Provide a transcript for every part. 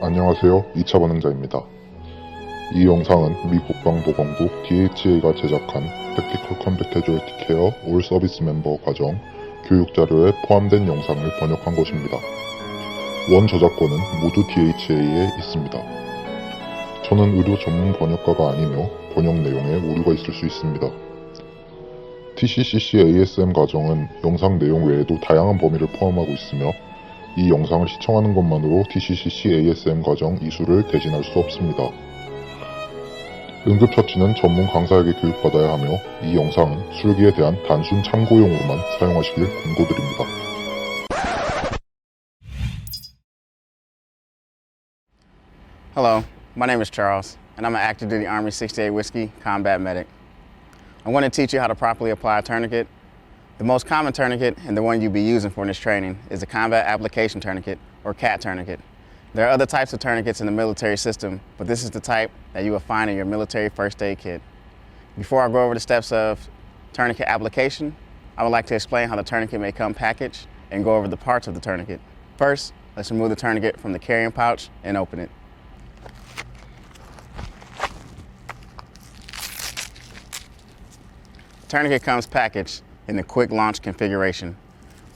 안녕하세요. 2차 번역자입니다. 이 영상은 미 국방보건국 DHA가 제작한 Practical Compatibility Care All Service Member 과정 교육자료에 포함된 영상을 번역한 것입니다. 원 저작권은 모두 DHA에 있습니다. 저는 의료전문번역가가 아니며 번역 내용에 오류가 있을 수 있습니다. TCCC-ASM과정은 영상 내용 외에도 다양한 범위를 포함하고 있으며 이 영상을 시청하는 것만으로 TCCC-ASM과정 이수를 대신할 수 없습니다. 응급처치는 전문 강사에게 교육받아야 하며 이 영상은 술기에 대한 단순 참고용으로만 사용하시길 권고드립니다. Hello, my name is Charles, and I'm an active duty Army 68 Whiskey combat medic. I want to teach you how to properly apply a tourniquet. The most common tourniquet, and the one you'll be using for this training, is the Combat Application Tourniquet, or CAT tourniquet. There are other types of tourniquets in the military system, but this is the type that you will find in your military first aid kit. Before I go over the steps of tourniquet application, I would like to explain how the tourniquet may come packaged and go over the parts of the tourniquet. First, let's remove the tourniquet from the carrying pouch and open it. The tourniquet comes packaged in the quick launch configuration,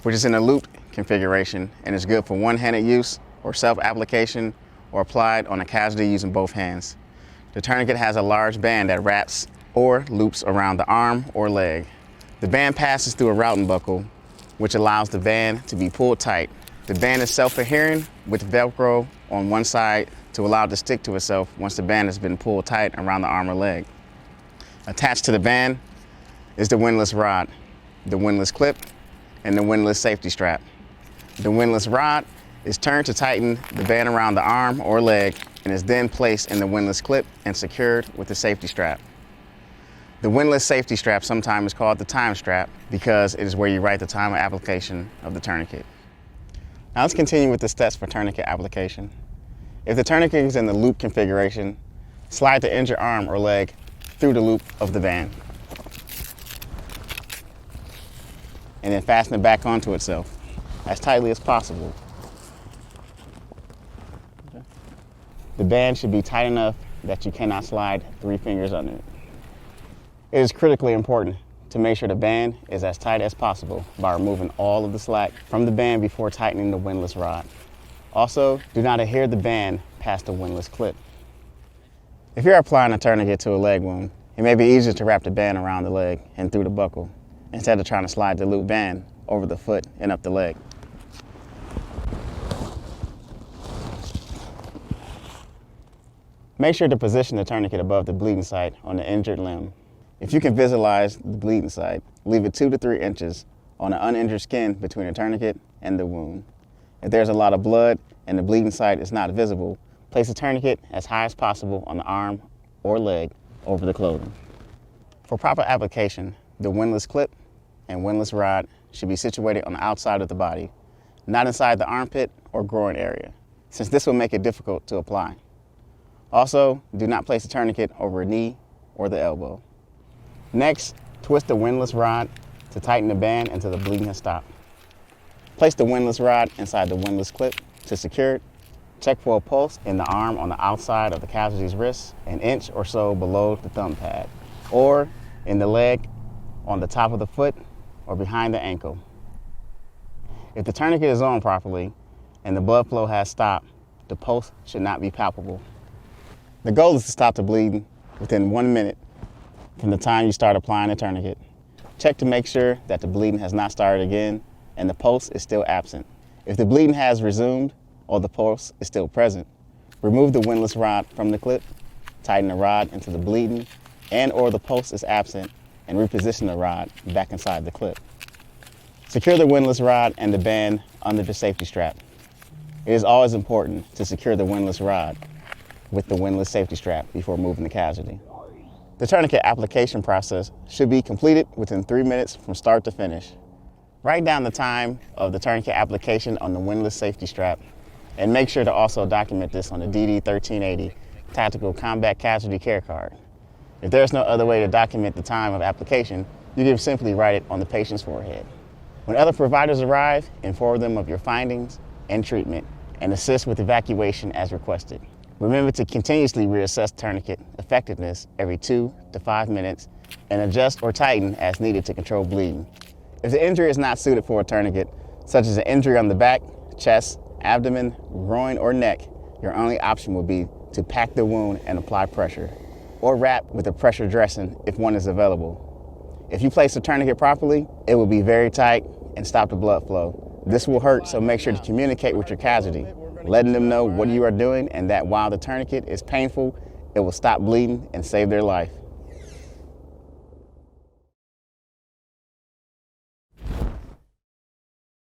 which is in a looped configuration and is good for one-handed use or self-application or applied on a casualty using both hands. The tourniquet has a large band that wraps or loops around the arm or leg. The band passes through a routing buckle, which allows the band to be pulled tight. The band is self-adhering with Velcro on one side to allow it to stick to itself once the band has been pulled tight around the arm or leg. Attached to the band is the windlass rod, the windlass clip, and the windlass safety strap. The windlass rod is turned to tighten the band around the arm or leg and is then placed in the windlass clip and secured with the safety strap. The windlass safety strap sometimes is called the time strap because it is where you write the time of application of the tourniquet. Now let's continue with the steps for tourniquet application. If the tourniquet is in the loop configuration, slide the injured arm or leg through the loop of the band, and then fasten it back onto itself as tightly as possible. Okay. The band should be tight enough that you cannot slide 3 fingers under it. It is critically important to make sure the band is as tight as possible by removing all of the slack from the band before tightening the windlass rod. Also, do not adhere the band past the windlass clip. If you're applying a tourniquet to a leg wound, it may be easier to wrap the band around the leg and through the buckle, instead of trying to slide the loop band over the foot and up the leg. Make sure to position the tourniquet above the bleeding site on the injured limb. If you can visualize the bleeding site, leave it 2 to 3 inches on the uninjured skin between the tourniquet and the wound. If there's a lot of blood and the bleeding site is not visible, place the tourniquet as high as possible on the arm or leg over the clothing. For proper application, the windlass clip and windlass rod should be situated on the outside of the body, not inside the armpit or groin area, since this will make it difficult to apply. Also, do not place the tourniquet over a knee or the elbow. Next, twist the windlass rod to tighten the band until the bleeding has stopped. Place the windlass rod inside the windlass clip to secure it. Check for a pulse in the arm on the outside of the casualty's wrist, an inch or so below the thumb pad, or in the leg on the top of the foot or behind the ankle. If the tourniquet is on properly and the blood flow has stopped, the pulse should not be palpable. The goal is to stop the bleeding within 1 minute from the time you start applying the tourniquet. Check to make sure that the bleeding has not started again and the pulse is still absent. If the bleeding has resumed or the pulse is still present, remove the windlass rod from the clip, tighten the rod into the bleeding and or the pulse is absent, and reposition the rod back inside the clip. Secure the windlass rod and the band under the safety strap. It is always important to secure the windlass rod with the windlass safety strap before moving the casualty. The tourniquet application process should be completed within 3 minutes from start to finish. Write down the time of the tourniquet application on the windlass safety strap, and make sure to also document this on the DD 1380 Tactical Combat Casualty Care Card. If there's no other way to document the time of application, you can simply write it on the patient's forehead. When other providers arrive, inform them of your findings and treatment, and assist with evacuation as requested. Remember to continuously reassess tourniquet effectiveness every 2 to 5 minutes and adjust or tighten as needed to control bleeding. If the injury is not suited for a tourniquet, such as an injury on the back, chest, abdomen, groin, or neck, your only option would be to pack the wound and apply pressure, or wrap with a pressure dressing if one is available. If you place the tourniquet properly, it will be very tight and stop the blood flow. This will hurt, so make sure to communicate with your casualty, letting them know what you are doing and that while the tourniquet is painful, it will stop bleeding and save their life.